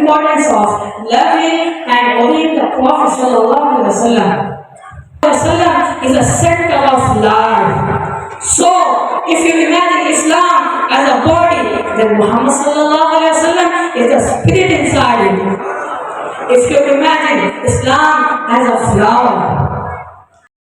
importance of loving and obeying the Prophet sallallahu alaihi wasallam. Wasallam is a center of life. So, if you imagine Islam as a body, then Muhammad sallallahu alaihi wasallam is the spirit inside it. If you imagine Islam as a flower,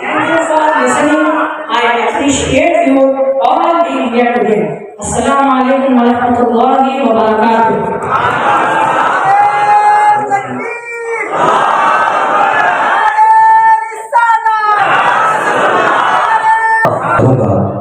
Thank you for listening. I appreciate you all being here today. Assalamu alaikum wa rahmatullahi wa barakatuh.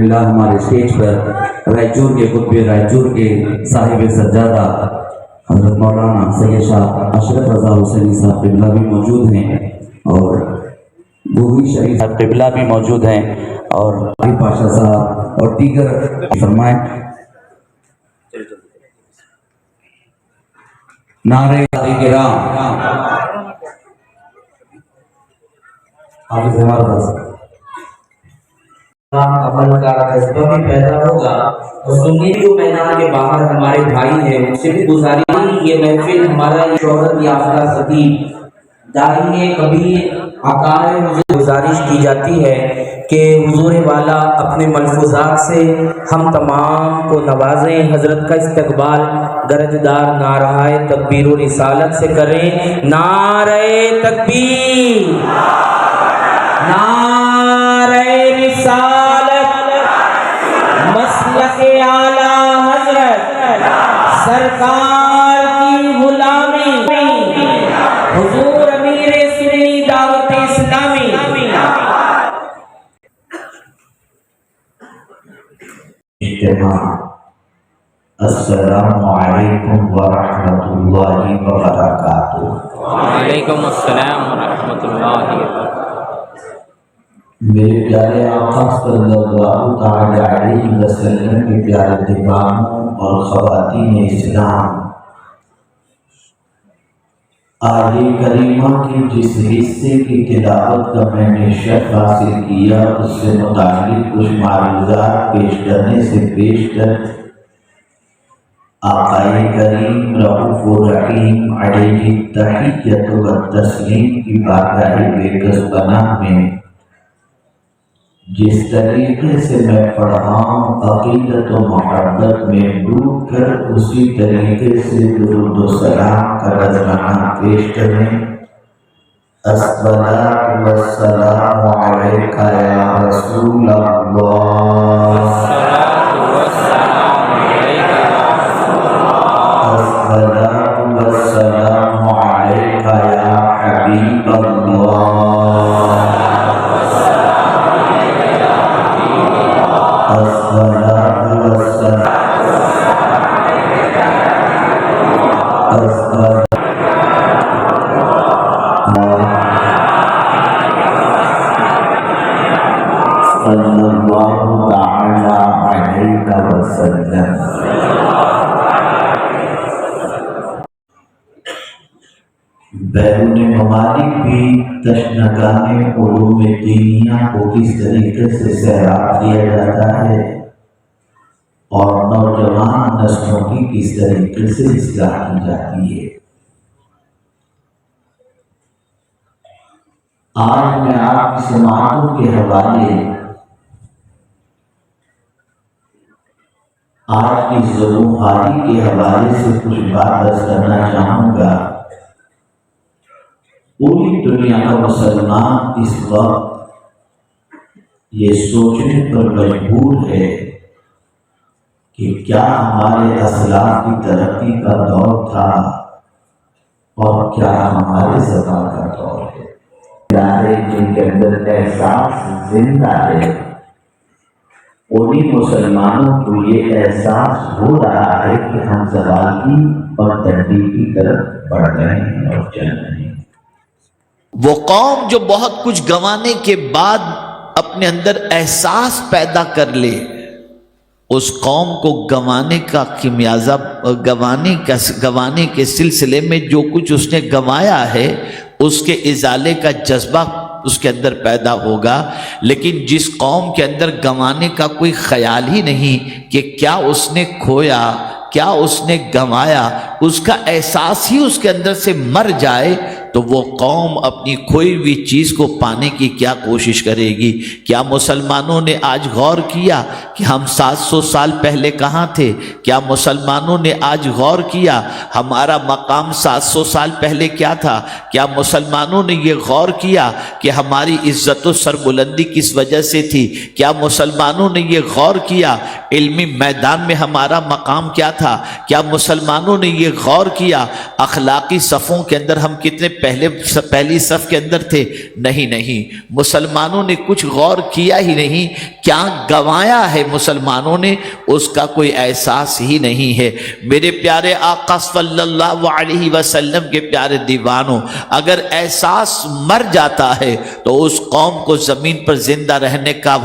الحمدللہ ہمارے stage پر رائچور کے خطب رائچور کے صاحب سجادہ حضرت مولانا سید شاہ اشرف رضا حسینی صاحب قبلہ بھی موجود ہیں اور بوگی شریف صاحب قبلہ بھی موجود ہیں اور علی پاشا صاحب اور دیگر فرمائیں نعرہ کرام حافظ ہمارا پاس عمل کا جذبہ بھی پیدا ہوگا اور سنی جو میدان کے باہر ہمارے بھائی ہیں ان سے بھی گزارش یہ محفل ہمارا شہرت یافتہ خطیب داعیہ کبیر عقائد مجھے گزارش کی جاتی ہے کہ حضور والا اپنے ملفوظات سے ہم تمام کو نوازیں، حضرت کا استقبال درجدار نعرہ تکبیر و رسالت سے کریں۔ نعرہ تکبیر، نعرہ رسالت، مسلک اعلیٰ حضرت سرکار کی غلامی، حضور امیر سنی دعوت اسلامی۔ السلام علیکم ورحمۃ اللہ وبرکاتہ۔ وعلیکم السلام ورحمۃ اللہ وبرکاتہ۔ میرے پیارے آقا صلی اللہ تعالی علیہ وسلم کے پیارے دیوانوں اور خواتین اسلام، آیہ کریمہ کی جس حصے کی تلاوت کا میں نے شرف حاصل کیا اس سے متعلق کچھ معروضات پیش کرنے سے پیشتر آقا کریم رؤوف الرحیم علیہ التحیۃ والتسلیم کی بارگاہ بے پناہ میں جس طریقے سے میں پڑھا ہوں عقیدت و محبت میں ڈوب کر اسی طریقے سے درود و سلام کا نذرانہ پیش کریں۔ الصلاۃ والسلام علیک یا رسول اللہ، الصلاۃ والسلام علیک یا حبیب اللہ، صلی اللہ تعالی علیہ وسلم۔ بیرون ممالک بھی تشنگان علوم دینیہ کو کس طریقے سے سیراب کیا جاتا ہے اور نوجوان نسلوں کی کس طریقے سے اصلاح کی جاتی ہے۔ آج میں آپ کی سماعتوں کے حوالے آج کی ظلم حالی کے حوالے سے کچھ بات درس کرنا چاہوں گا۔ پوری دنیا کا مسلمان اس وقت یہ سوچنے پر مجبور ہے کہ کیا ہمارے اسلاف کی ترقی کا دور تھا اور کیا ہمارے زبان کا دور ہے۔ ادارے جن کے اندر احساس زندہ ہے انہیں مسلمانوں کو یہ احساس ہو رہا ہے کہ ہم زوال کی اور تبدیلی کی طرف بڑھ رہے ہیں اور چل رہے ہیں۔ وہ قوم جو بہت کچھ گنوانے کے بعد اپنے اندر احساس پیدا کر لے، اس قوم کو گنوانے کا خمیازہ گنوانے کے سلسلے میں جو کچھ اس نے گنوایا ہے اس کے ازالے کا جذبہ اس کے اندر پیدا ہوگا۔ لیکن جس قوم کے اندر گنوانے کا کوئی خیال ہی نہیں کہ کیا اس نے کھویا، کیا اس نے گنوایا، اس کا احساس ہی اس کے اندر سے مر جائے تو وہ قوم اپنی کھوئی ہوئی چیز کو پانے کی کیا کوشش کرے گی؟ کیا مسلمانوں نے آج غور کیا کہ ہم 700 سال پہلے کہاں تھے؟ کیا مسلمانوں نے آج غور کیا ہمارا مقام 700 سال پہلے کیا تھا؟ کیا مسلمانوں نے یہ غور کیا کہ ہماری عزت و سربلندی کس وجہ سے تھی؟ کیا مسلمانوں نے یہ غور کیا علمی میدان میں ہمارا مقام کیا تھا؟ کیا مسلمانوں نے یہ غور کیا اخلاقی صفوں کے اندر ہم کتنے پہلی صف کے اندر تھے؟ نہیں، مسلمانوں نے کچھ غور کیا ہی نہیں، کیا گنوایا ہے مسلمانوں نے اس کا کوئی احساس ہی نہیں ہے۔ میرے پیارے آقا صلی اللہ علیہ وسلم کے پیارے دیوانوں، اگر احساس مر جاتا ہے تو اس قوم کو زمین پر زندہ رہنے کا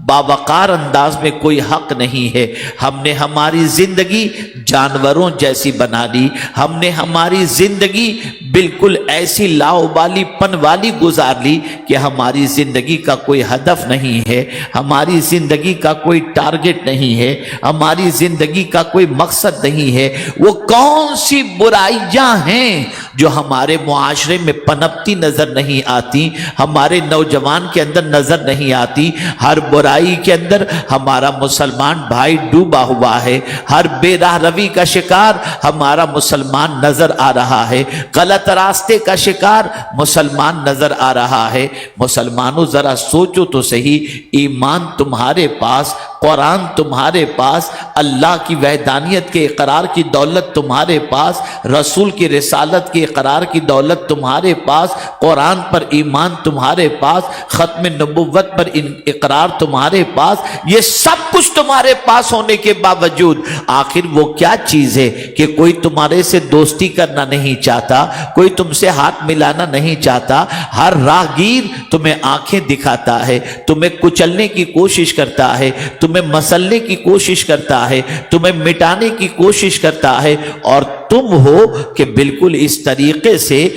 باوقار انداز میں کوئی حق نہیں ہے۔ ہم نے ہماری زندگی جانوروں جیسی بنا لی، ہم نے ہماری زندگی بالکل ایسی لاؤبالی پن والی گزار لی کہ ہماری زندگی کا کوئی ہدف نہیں ہے، ہماری زندگی کا کوئی ٹارگٹ نہیں ہے، ہماری زندگی کا کوئی مقصد نہیں ہے۔ وہ کون سی برائیاں ہیں جو ہمارے معاشرے میں پنپتی نظر نہیں آتی، ہمارے نوجوان کے اندر نظر نہیں آتی؟ ہر برائی کے اندر ہمارا مسلمان بھائی ڈوبا ہوا ہے، ہر بے راہ روی کا شکار ہمارا مسلمان نظر آ رہا ہے، غلط راستے کا شکار مسلمان نظر آ رہا ہے۔ مسلمانوں ذرا سوچو تو صحیح، ایمان تمہارے پاس، قرآن تمہارے پاس، اللہ کی وحدانیت کے اقرار کی دولت تمہارے پاس، رسول کی رسالت کے اقرار کی دولت تمہارے پاس، قرآن پر ایمان تمہارے پاس، ختم نبوت پر اقرار تمہارے پاس، یہ سب کچھ تمہارے پاس ہونے کے باوجود آخر وہ کیا چیز ہے کہ کوئی تمہارے سے دوستی کرنا نہیں چاہتا، کوئی تم سے ہاتھ ملانا نہیں چاہتا؟ ہر راہگیر تمہیں آنکھیں دکھاتا ہے، تمہیں کچلنے کی کوشش کرتا ہے، تمہیں مسلنے کی کوشش کرتا ہے، تمہیں مٹانے کی کوشش کرتا ہے، اور تم ہو کہ بالکل اس طریقے سے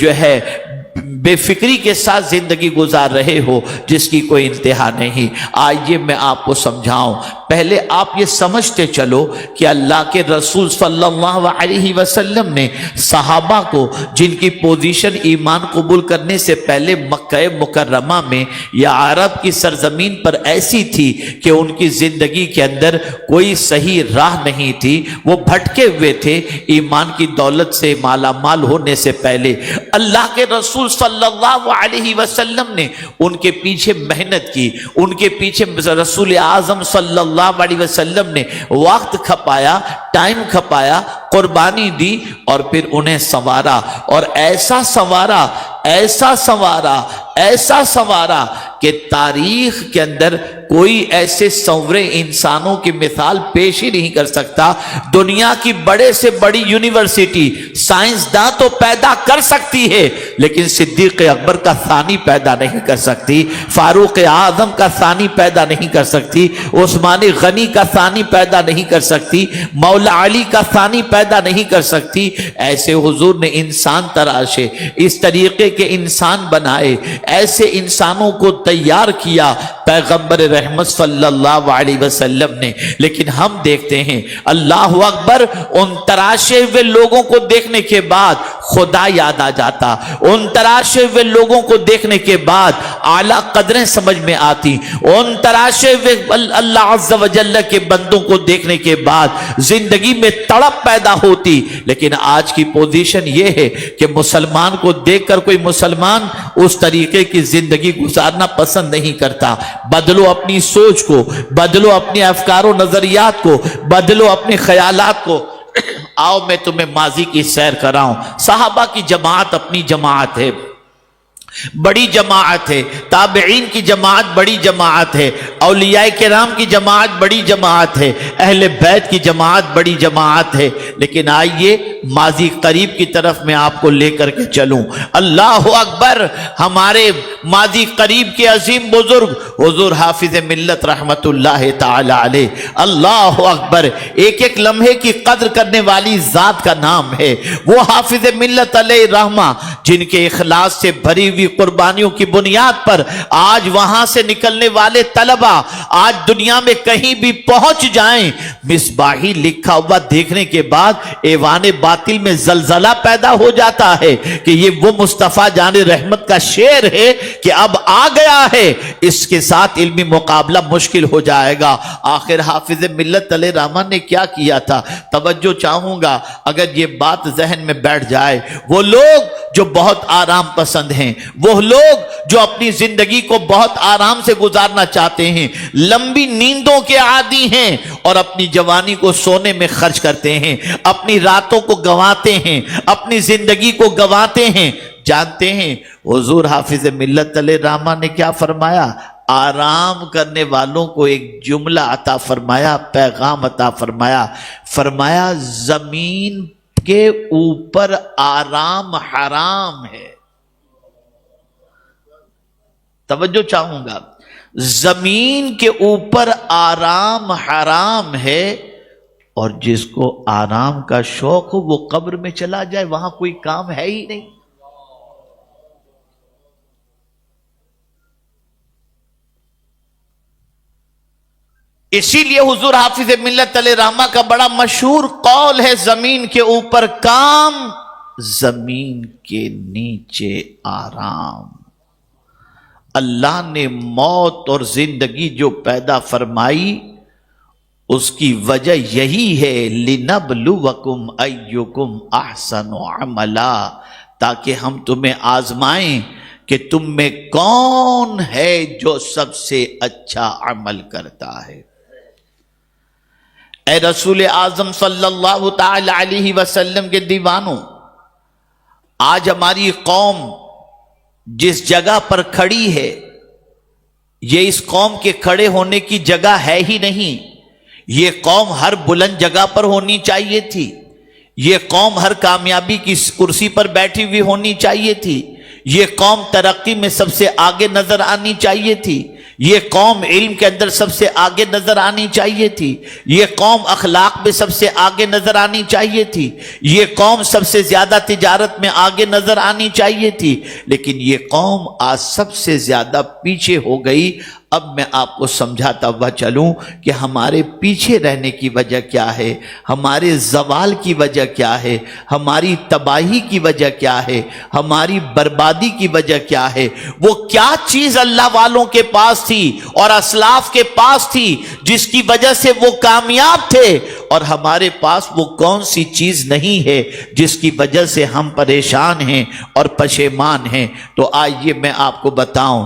جو ہے بے فکری کے ساتھ زندگی گزار رہے ہو جس کی کوئی انتہا نہیں۔ آئیے میں آپ کو سمجھاؤں، پہلے آپ یہ سمجھتے چلو کہ اللہ کے رسول صلی اللہ علیہ وسلم نے صحابہ کو، جن کی پوزیشن ایمان قبول کرنے سے پہلے مکہ مکرمہ میں یا عرب کی سرزمین پر ایسی تھی کہ ان کی زندگی کے اندر کوئی صحیح راہ نہیں تھی، وہ بھٹکے ہوئے تھے ایمان کی دولت سے مالا مال ہونے سے پہلے، اللہ کے رسول صلی اللہ علیہ وسلم نے ان کے پیچھے محنت کی، ان کے پیچھے رسول اعظم صلی اللہ علیہ وسلم نے وقت کھپایا، ٹائم کھپایا، قربانی دی، اور پھر انہیں سنوارا، اور ایسا سنوارا، ایسا سنوارا، ایسا سنوارا کہ تاریخ کے اندر کوئی ایسے سنورے انسانوں کی مثال پیش ہی نہیں کر سکتا۔ دنیا کی بڑے سے بڑی یونیورسٹی سائنسداں تو پیدا کر سکتی ہے، لیکن صدیق اکبر کا ثانی پیدا نہیں کر سکتی، فاروق اعظم کا ثانی پیدا نہیں کر سکتی، عثمان غنی کا ثانی پیدا نہیں کر سکتی، مولا علی کا ثانی پیدا نہیں کر سکتی۔ ایسے حضور نے انسان تراشے، اس طریقے کے انسان بنائے، ایسے انسانوں کو تیار کیا پیغمبر رحمت صلی اللہ علیہ وسلم نے۔ لیکن ہم دیکھتے ہیں اللہ اکبر، ان تراشے ہوئے لوگوں کو دیکھنے کے بعد خدا یاد آ جاتا، ان تراشے ہوئے لوگوں کو دیکھنے کے بعد اعلیٰ قدریں سمجھ میں آتی، ان تراشے ہوئے اللہ عز و جل کے بندوں کو دیکھنے کے بعد زندگی میں تڑپ پیدا ہوتی۔ لیکن آج کی پوزیشن یہ ہے کہ مسلمان کو دیکھ کر کوئی مسلمان اس طریقے کی زندگی گزارنا پسند نہیں کرتا۔ بدلو اپنی سوچ کو، بدلو اپنے افکار و نظریات کو، بدلو اپنے خیالات کو۔ آؤ میں تمہیں ماضی کی سیر کراؤں۔ صحابہ کی جماعت اپنی جماعت ہے، بڑی جماعت ہے، تابعین کی جماعت بڑی جماعت ہے، اولیاء کرام کی جماعت بڑی جماعت ہے، اہل بیت کی جماعت بڑی جماعت ہے۔ لیکن آئیے ماضی قریب کی طرف میں آپ کو لے کر کے چلوں۔ اللہ اکبر، ہمارے ماضی قریب کے عظیم بزرگ حضور حافظ ملت رحمت اللہ تعالی علیہ، اللہ اکبر، ایک ایک لمحے کی قدر کرنے والی ذات کا نام ہے وہ حافظ ملت علیہ رحمہ، جن کے اخلاص سے بھری ہوئی قربانیوں کی بنیاد پر آج وہاں سے نکلنے والے طلبہ آج دنیا میں کہیں بھی پہنچ جائیں، مصباحی لکھا ہوا دیکھنے کے بعد ایوان باطل میں زلزلہ پیدا ہو جاتا ہے کہ یہ وہ مصطفیٰ جان رحمت کا شعر ہے کہ اب آ گیا ہے، اس کے ساتھ علمی مقابلہ مشکل ہو جائے گا۔ آخر حافظ ملت علیہ رحمہ نے کیا کیا تھا؟ توجہ چاہوں گا اگر یہ بات ذہن میں بیٹھ جائے۔ وہ لوگ جو بہت آرام پسند ہیں، وہ لوگ جو اپنی زندگی کو بہت آرام سے گزارنا چاہتے ہیں، لمبی نیندوں کے عادی ہیں اور اپنی جوانی کو سونے میں خرچ کرتے ہیں، اپنی راتوں کو گنواتے ہیں، اپنی زندگی کو گنواتے ہیں۔ جانتے ہیں حضور حافظ ملت علیہ رحمہ نے کیا فرمایا؟ آرام کرنے والوں کو ایک جملہ عطا فرمایا، پیغام عطا فرمایا، فرمایا زمین کے اوپر آرام حرام ہے۔ توجہ چاہوں گا، زمین کے اوپر آرام حرام ہے، اور جس کو آرام کا شوق ہو وہ قبر میں چلا جائے، وہاں کوئی کام ہے ہی نہیں۔ اسی لیے حضور حافظ ملت علیہ رحمہ کا بڑا مشہور قول ہے، زمین کے اوپر کام، زمین کے نیچے آرام۔ اللہ نے موت اور زندگی جو پیدا فرمائی اس کی وجہ یہی ہے، لِنَبْلُوَكُمْ أَيُّكُمْ أَحْسَنُ عَمَلًا، تاکہ ہم تمہیں آزمائیں کہ تم میں کون ہے جو سب سے اچھا عمل کرتا ہے۔ اے رسول اعظم صلی اللہ تعالی علیہ وسلم کے دیوانوں، آج ہماری قوم جس جگہ پر کھڑی ہے، یہ اس قوم کے کھڑے ہونے کی جگہ ہے ہی نہیں۔ یہ قوم ہر بلند جگہ پر ہونی چاہیے تھی، یہ قوم ہر کامیابی کی کرسی پر بیٹھی ہوئی ہونی چاہیے تھی، یہ قوم ترقی میں سب سے آگے نظر آنی چاہیے تھی، یہ قوم علم کے اندر سب سے آگے نظر آنی چاہیے تھی، یہ قوم اخلاق میں سب سے آگے نظر آنی چاہیے تھی، یہ قوم سب سے زیادہ تجارت میں آگے نظر آنی چاہیے تھی، لیکن یہ قوم آج سب سے زیادہ پیچھے ہو گئی۔ اب میں آپ کو سمجھاتا ہوا چلوں کہ ہمارے پیچھے رہنے کی وجہ کیا ہے، ہمارے زوال کی وجہ کیا ہے، ہماری تباہی کی وجہ کیا ہے، ہماری بربادی کی وجہ کیا ہے۔ وہ کیا چیز اللہ والوں کے پاس تھی اور اسلاف کے پاس تھی جس کی وجہ سے وہ کامیاب تھے، اور ہمارے پاس وہ کون سی چیز نہیں ہے جس کی وجہ سے ہم پریشان ہیں اور پشیمان ہیں۔ تو آئیے میں آپ کو بتاؤں،